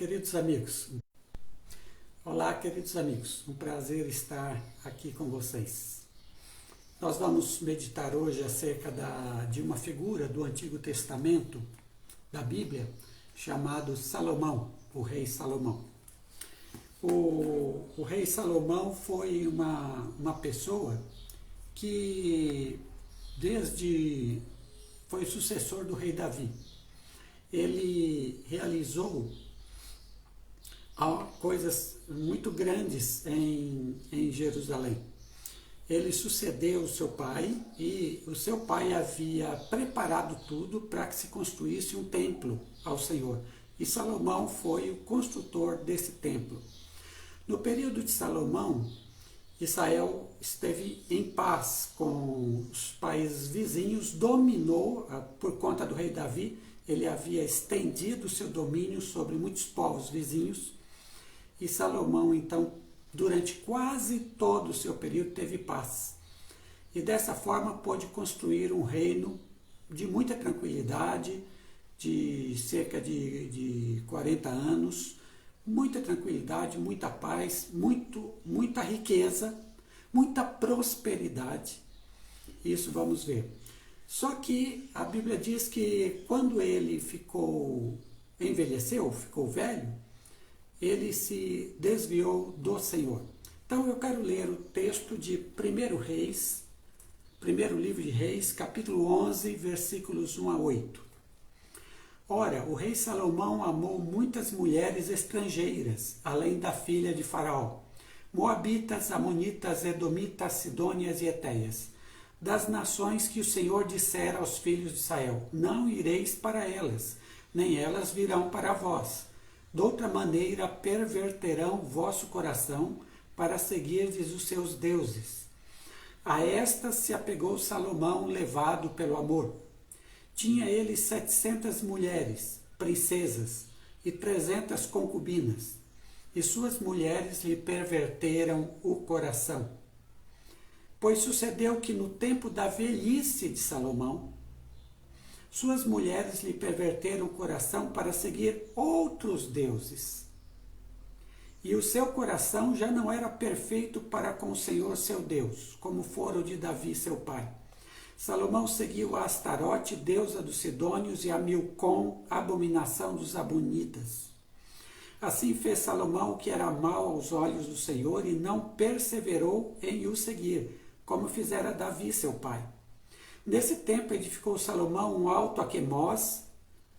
queridos amigos. Olá, queridos amigos. Um prazer estar aqui com vocês. Nós vamos meditar hoje acerca de uma figura do Antigo Testamento, da Bíblia, chamado Salomão, o rei Salomão. O rei Salomão foi uma pessoa que foi o sucessor do rei Davi. Ele realizou coisas muito grandes em Jerusalém. Ele sucedeu o seu pai e o seu pai havia preparado tudo para que se construísse um templo ao Senhor. E Salomão foi o construtor desse templo. No período de Salomão, Israel esteve em paz com os países vizinhos, dominou, por conta do rei Davi, ele havia estendido o seu domínio sobre muitos povos vizinhos, e Salomão, então, durante quase todo o seu período, teve paz. E dessa forma pôde construir um reino de muita tranquilidade, de cerca de 40 anos, muita tranquilidade, muita paz, muita riqueza, muita prosperidade. Isso vamos ver. Só que a Bíblia diz que quando ele envelheceu, ficou velho, ele se desviou do Senhor. Então eu quero ler o texto de 1 Reis, primeiro livro de Reis, capítulo 11, versículos 1 a 8. Ora, o rei Salomão amou muitas mulheres estrangeiras, além da filha de Faraó, moabitas, amonitas, edomitas, sidônias e etéias, das nações que o Senhor dissera aos filhos de Israel: não ireis para elas, nem elas virão para vós. De outra maneira perverterão vosso coração para seguirdes os seus deuses. A estas se apegou Salomão, levado pelo amor. Tinha ele 700 mulheres, princesas, e 300 concubinas, e suas mulheres lhe perverteram o coração. Pois sucedeu que no tempo da velhice de Salomão, suas mulheres lhe perverteram o coração para seguir outros deuses. E o seu coração já não era perfeito para com o Senhor seu Deus, como fora o de Davi seu pai. Salomão seguiu a Astarote, deusa dos Sidônios, e a Milcom, abominação dos Amonitas. Assim fez Salomão o que era mau aos olhos do Senhor, e não perseverou em o seguir, como fizera Davi seu pai. Nesse tempo edificou Salomão um alto a Quemós,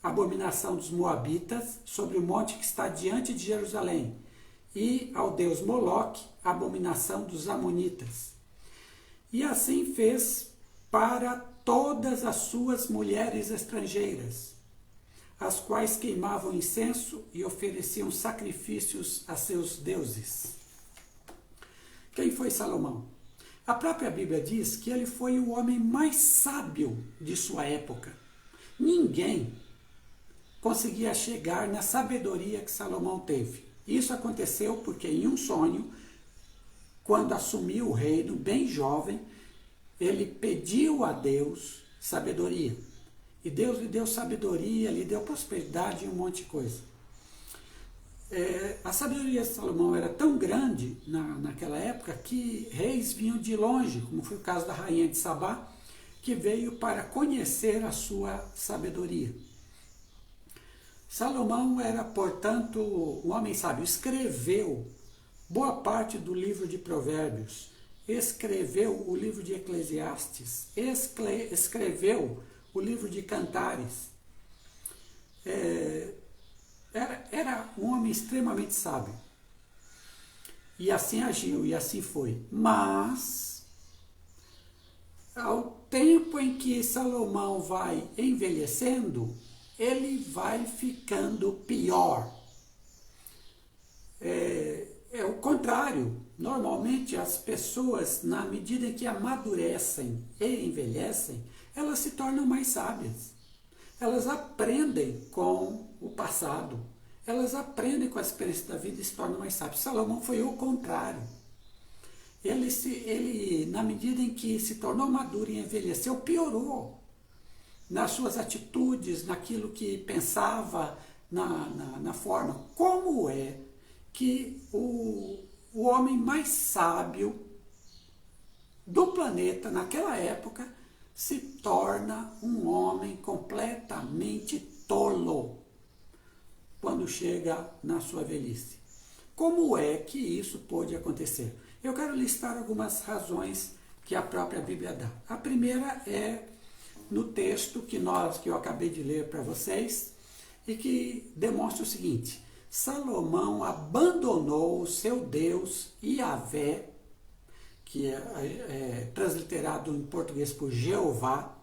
abominação dos Moabitas, sobre o monte que está diante de Jerusalém, e ao deus Moloque, abominação dos Amonitas. E assim fez para todas as suas mulheres estrangeiras, as quais queimavam incenso e ofereciam sacrifícios a seus deuses. Quem foi Salomão? A própria Bíblia diz que ele foi o homem mais sábio de sua época. Ninguém conseguia chegar na sabedoria que Salomão teve. Isso aconteceu porque em um sonho, quando assumiu o reino, bem jovem, ele pediu a Deus sabedoria. E Deus lhe deu sabedoria, lhe deu prosperidade e um monte de coisa. A sabedoria de Salomão era tão grande naquela época que reis vinham de longe, como foi o caso da rainha de Sabá, que veio para conhecer a sua sabedoria. Salomão era, portanto, um homem sábio. Escreveu boa parte do livro de Provérbios, escreveu o livro de Eclesiastes, escreveu o livro de Cantares. Era um homem extremamente sábio. E assim agiu, e assim foi. Mas, ao tempo em que Salomão vai envelhecendo, ele vai ficando pior. É o contrário. Normalmente as pessoas, na medida em que amadurecem e envelhecem, elas se tornam mais sábias. Elas aprendem com o passado, elas aprendem com a experiência da vida e se tornam mais sábios. Salomão foi o contrário. Ele, na medida em que se tornou maduro e envelheceu, piorou nas suas atitudes, naquilo que pensava, na forma como é que o homem mais sábio do planeta naquela época se torna um homem completamente tolo quando chega na sua velhice. Como é que isso pode acontecer? Eu quero listar algumas razões que a própria Bíblia dá. A primeira é no texto que eu acabei de ler para vocês e que demonstra o seguinte: Salomão abandonou o seu Deus Yahvé, que é transliterado em português por Jeová.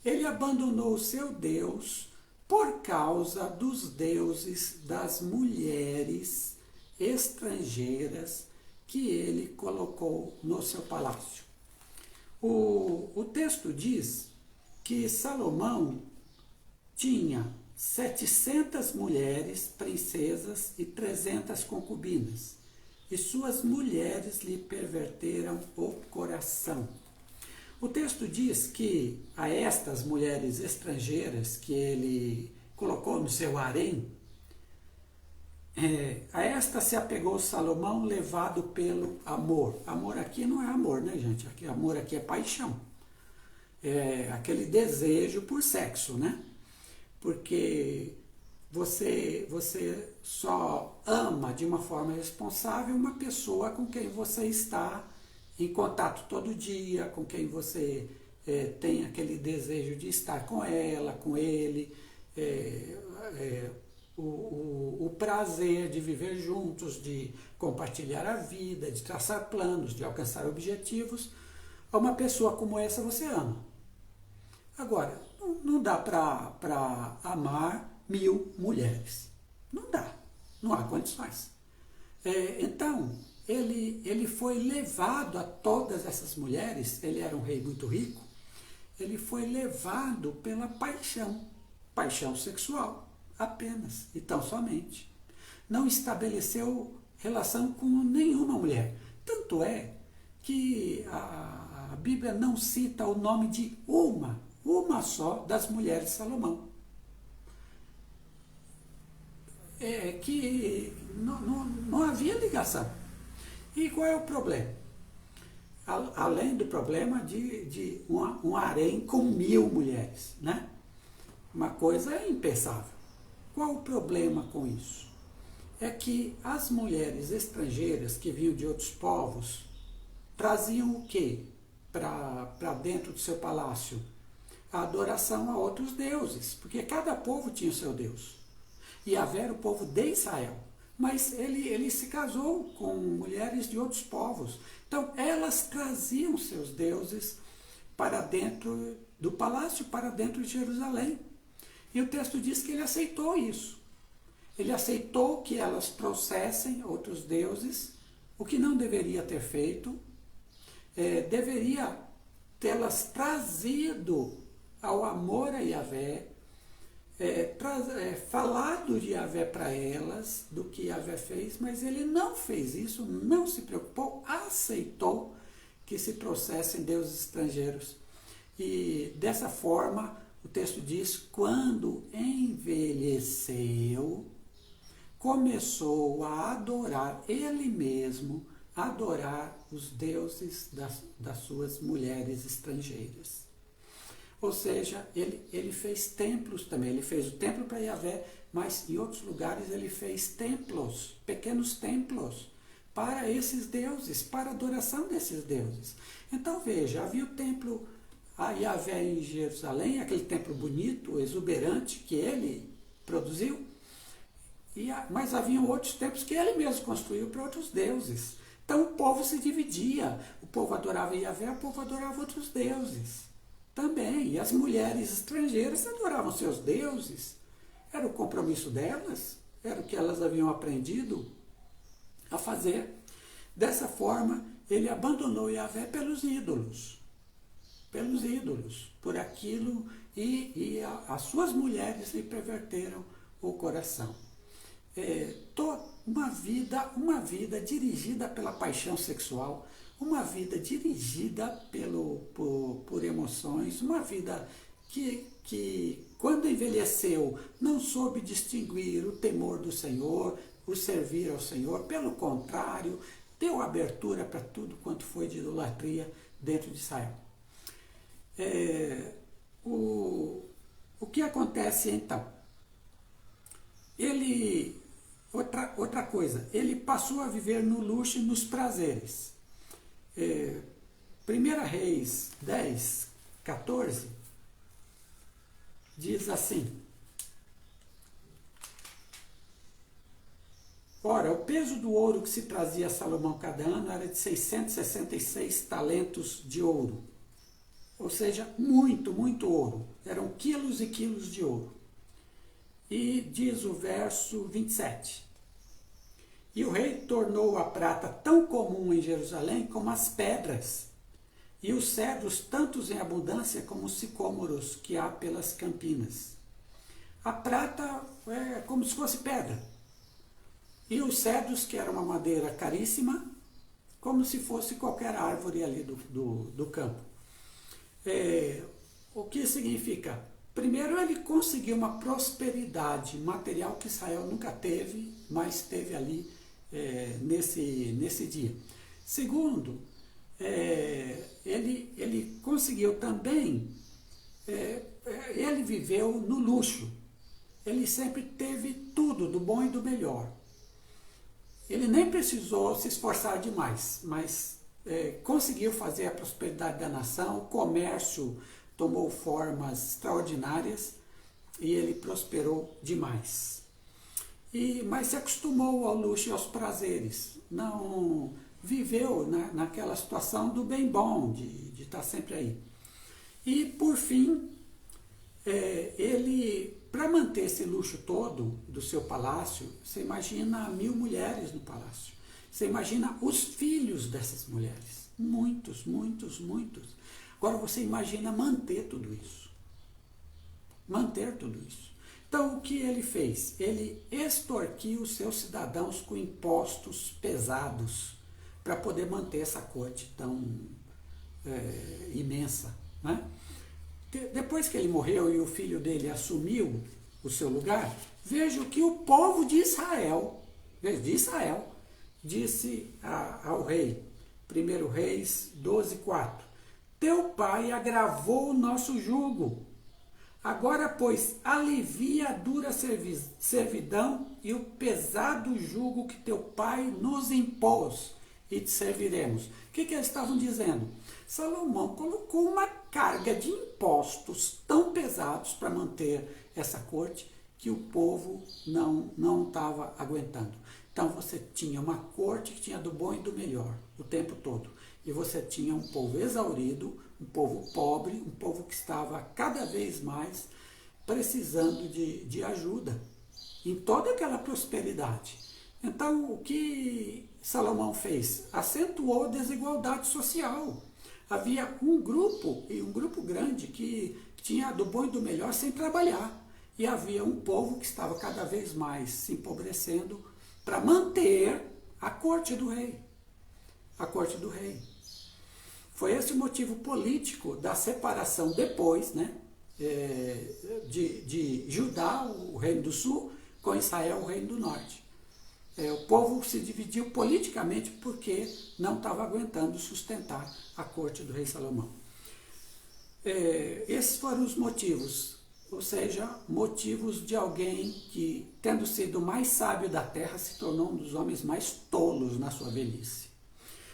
Ele abandonou o seu Deus por causa dos deuses das mulheres estrangeiras que ele colocou no seu palácio. O texto diz que Salomão tinha 700 mulheres, princesas e 300 concubinas, e suas mulheres lhe perverteram o coração. O texto diz que a estas mulheres estrangeiras que ele colocou no seu harém, a esta se apegou Salomão, levado pelo amor. Amor aqui não é amor, né, gente? Amor aqui é paixão. É aquele desejo por sexo, né? Porque você só ama de uma forma responsável uma pessoa com quem você está em contato todo dia, com quem você tem aquele desejo de estar com ela, com ele, o prazer de viver juntos, de compartilhar a vida, de traçar planos, de alcançar objetivos. A uma pessoa como essa você ama. Agora, não dá para amar 1000 mulheres. Não dá. Não há condições. Então, ele foi levado a todas essas mulheres. Ele era um rei muito rico. Ele foi levado pela paixão sexual, apenas e tão somente. Não estabeleceu relação com nenhuma mulher. Tanto é que a Bíblia não cita o nome de uma só das mulheres de Salomão. Que não havia ligação. E qual é o problema? Além do problema de um harém com 1000 mulheres, né? Uma coisa impensável. Qual o problema com isso? É que as mulheres estrangeiras que vinham de outros povos traziam o quê para dentro do seu palácio? A adoração a outros deuses, porque cada povo tinha o seu Deus. Yahvé era o povo de Israel, mas ele se casou com mulheres de outros povos. Então, elas traziam seus deuses para dentro do palácio, para dentro de Jerusalém. E o texto diz que ele aceitou isso. Ele aceitou que elas trouxessem outros deuses, o que não deveria ter feito. Deveria tê-las trazido ao amor a Yahvé, falado de Yahvé para elas, do que Yahvé fez, mas ele não fez isso, não se preocupou, aceitou que se trouxessem deuses estrangeiros. E dessa forma, o texto diz, quando envelheceu, começou a adorar ele mesmo, adorar os deuses das suas mulheres estrangeiras. Ou seja, ele fez templos também. Ele fez o templo para Yahvé, mas em outros lugares ele fez templos, pequenos templos, para esses deuses, para a adoração desses deuses. Então veja, havia o templo a Yahvé em Jerusalém, aquele templo bonito, exuberante, que ele produziu, mas haviam outros templos que ele mesmo construiu para outros deuses. Então o povo se dividia, o povo adorava Yahvé, o povo adorava outros deuses também. E as mulheres estrangeiras adoravam seus deuses. Era o compromisso delas, era o que elas haviam aprendido a fazer. Dessa forma, ele abandonou Yahvé pelos ídolos, por aquilo, e as suas mulheres lhe perverteram o coração. Uma vida dirigida pela paixão sexual, uma vida dirigida por emoções, uma vida que quando envelheceu, não soube distinguir o temor do Senhor, o servir ao Senhor. Pelo contrário, deu abertura para tudo quanto foi de idolatria dentro de Israel. O que acontece então? Outra coisa, ele passou a viver no luxo e nos prazeres. 1 Reis 10, 14, diz assim: ora, o peso do ouro que se trazia a Salomão cada ano era de 666 talentos de ouro. Ou seja, muito, muito ouro. Eram quilos e quilos de ouro. E diz o verso 27. E o rei tornou a prata tão comum em Jerusalém como as pedras, e os cedros tantos em abundância como os sicômoros que há pelas campinas. A prata é como se fosse pedra. E os cedros, que era uma madeira caríssima, como se fosse qualquer árvore ali do campo. O que significa? Primeiro, ele conseguiu uma prosperidade material que Israel nunca teve, mas teve ali nesse dia. Segundo, ele conseguiu também, ele viveu no luxo. Ele sempre teve tudo, do bom e do melhor. Ele nem precisou se esforçar demais, mas conseguiu fazer a prosperidade da nação. O comércio tomou formas extraordinárias e ele prosperou demais. Mas se acostumou ao luxo e aos prazeres. Não viveu naquela situação do bem bom, de estar sempre aí. E, por fim, ele, para manter esse luxo todo do seu palácio, você imagina 1000 mulheres no palácio. Você imagina os filhos dessas mulheres. Muitos, muitos, muitos. Agora você imagina manter tudo isso. Manter tudo isso. Então, o que ele fez? Ele extorquiu os seus cidadãos com impostos pesados para poder manter essa corte tão imensa. Né? Depois que ele morreu e o filho dele assumiu o seu lugar, veja o que o povo de Israel disse ao rei. 1 Reis 12, 4. Teu pai agravou o nosso jugo. Agora, pois, alivia a dura servidão e o pesado jugo que teu pai nos impôs, e te serviremos. O que eles estavam dizendo? Salomão colocou uma carga de impostos tão pesados para manter essa corte que o povo não estava aguentando. Então você tinha uma corte que tinha do bom e do melhor o tempo todo. E você tinha um povo exaurido, um povo pobre, um povo que estava cada vez mais precisando de ajuda em toda aquela prosperidade. Então, o que Salomão fez? Acentuou a desigualdade social. Havia um grupo grande que tinha do bom e do melhor sem trabalhar. E havia um povo que estava cada vez mais se empobrecendo para manter a corte do rei. A corte do rei. Foi esse o motivo político da separação depois, né, de Judá, o reino do sul, com Israel, o reino do norte. O povo se dividiu politicamente porque não estava aguentando sustentar a corte do rei Salomão. Esses foram os motivos, ou seja, motivos de alguém que, tendo sido o mais sábio da terra, se tornou um dos homens mais tolos na sua velhice.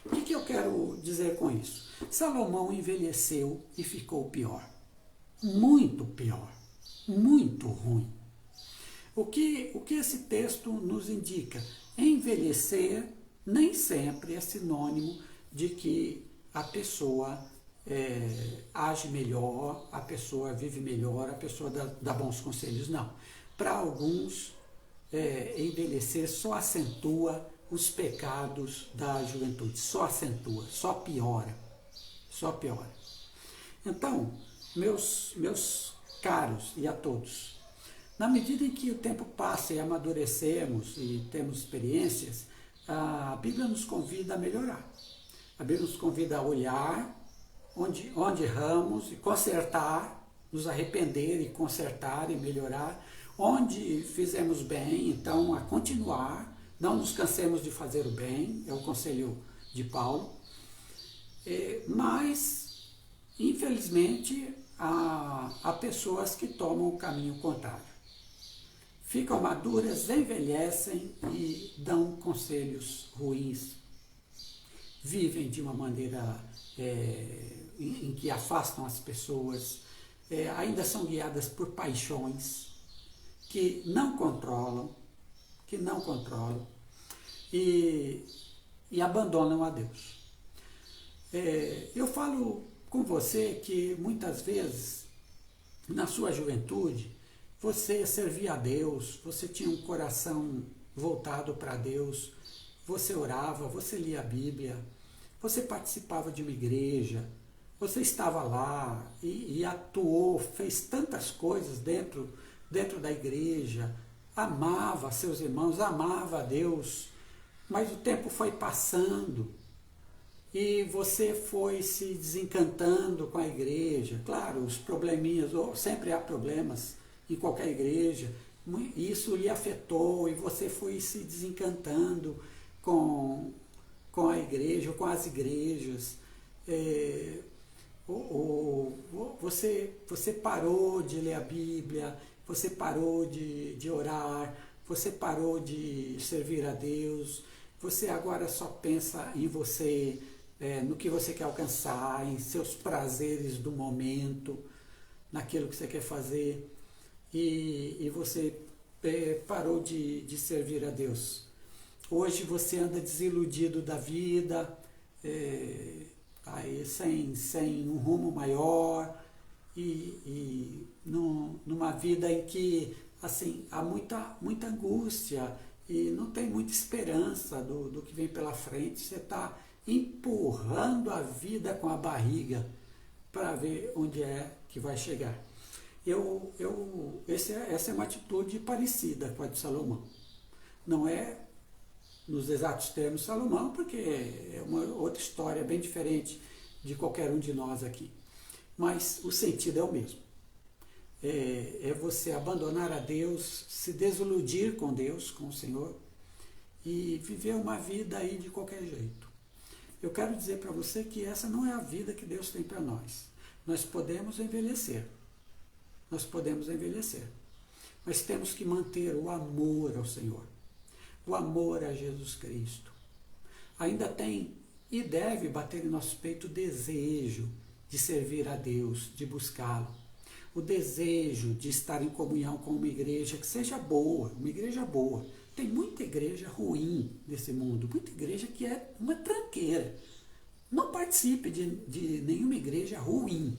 O que eu quero dizer com isso? Salomão envelheceu e ficou pior. Muito pior. Muito ruim. O que esse texto nos indica? Envelhecer nem sempre é sinônimo de que a pessoa age melhor, a pessoa vive melhor, a pessoa dá bons conselhos. Não. Para alguns, envelhecer só acentua os pecados da juventude, só acentua, só piora. Então, meus caros e a todos, na medida em que o tempo passa e amadurecemos e temos experiências, a Bíblia nos convida a melhorar. A Bíblia nos convida a olhar onde erramos e consertar nos arrepender e consertar e melhorar. Onde fizemos bem, então, a continuar, não nos cansemos de fazer o bem, é o conselho de Paulo. Mas, infelizmente, há pessoas que tomam o caminho contrário. Ficam maduras, envelhecem e dão conselhos ruins. Vivem de uma maneira em que afastam as pessoas, ainda são guiadas por paixões que não controlam e abandonam a Deus. Eu falo com você que muitas vezes, na sua juventude, você servia a Deus, você tinha um coração voltado para Deus, você orava, você lia a Bíblia, você participava de uma igreja, você estava lá e atuou, fez tantas coisas dentro da igreja, amava seus irmãos, amava a Deus, mas o tempo foi passando e você foi se desencantando com a igreja. Claro, os probleminhas, sempre há problemas em qualquer igreja, isso lhe afetou e você foi se desencantando com a igreja, ou com as igrejas. Você parou de ler a Bíblia, você parou de orar, você parou de servir a Deus, você agora só pensa em você, no que você quer alcançar, em seus prazeres do momento, naquilo que você quer fazer, e você parou de servir a Deus. Hoje você anda desiludido da vida, aí sem um rumo maior, e numa vida em que assim, há muita angústia e não tem muita esperança do que vem pela frente. Você está empurrando a vida com a barriga para ver onde é que vai chegar. Essa é uma atitude parecida com a de Salomão. Não é nos exatos termos Salomão, porque é uma outra história bem diferente de qualquer um de nós aqui. Mas o sentido é o mesmo. É você abandonar a Deus, se desiludir com Deus, com o Senhor, e viver uma vida aí de qualquer jeito. Eu quero dizer para você que essa não é a vida que Deus tem para nós. Nós podemos envelhecer, mas temos que manter o amor ao Senhor, o amor a Jesus Cristo. Ainda tem e deve bater em nosso peito o desejo de servir a Deus, de buscá-lo. O desejo de estar em comunhão com uma igreja que seja boa, uma igreja boa. Tem muita igreja ruim nesse mundo, muita igreja que é uma tranqueira. Não participe de nenhuma igreja ruim,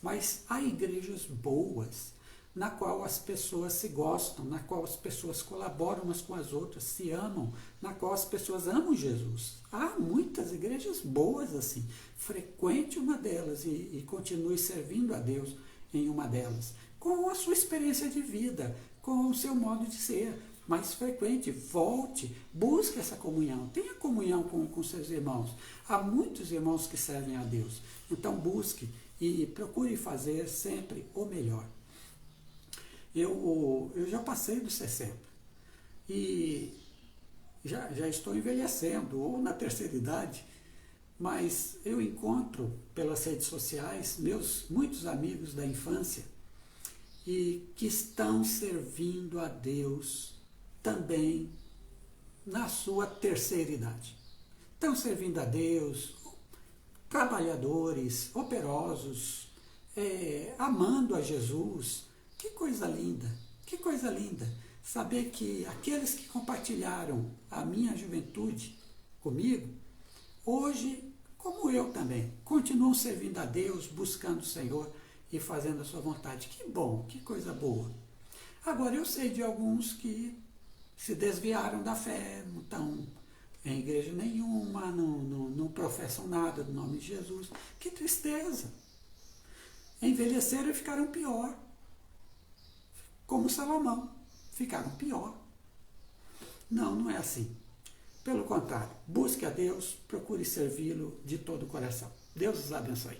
mas há igrejas boas, na qual as pessoas se gostam, na qual as pessoas colaboram umas com as outras, se amam, na qual as pessoas amam Jesus. Há muitas igrejas boas assim. Frequente uma delas e continue servindo a Deus em uma delas, com a sua experiência de vida, com o seu modo de ser. Mas frequente, volte, busque essa comunhão, tenha comunhão com seus irmãos. Há muitos irmãos que servem a Deus, então busque e procure fazer sempre o melhor. Eu já passei dos 60 e já estou envelhecendo, ou na terceira idade, mas eu encontro pelas redes sociais muitos amigos da infância e que estão servindo a Deus também na sua terceira idade. Estão servindo a Deus, trabalhadores, operosos, amando a Jesus. Que coisa linda, que coisa linda. Saber que aqueles que compartilharam a minha juventude comigo, hoje, como eu também, continuam servindo a Deus, buscando o Senhor e fazendo a sua vontade. Que bom, que coisa boa. Agora, eu sei de alguns que se desviaram da fé, não estão em igreja nenhuma, não professam nada do nome de Jesus. Que tristeza. Envelheceram e ficaram pior. Como Salomão, ficaram pior. Não é assim. Pelo contrário, busque a Deus, procure servi-lo de todo o coração. Deus os abençoe.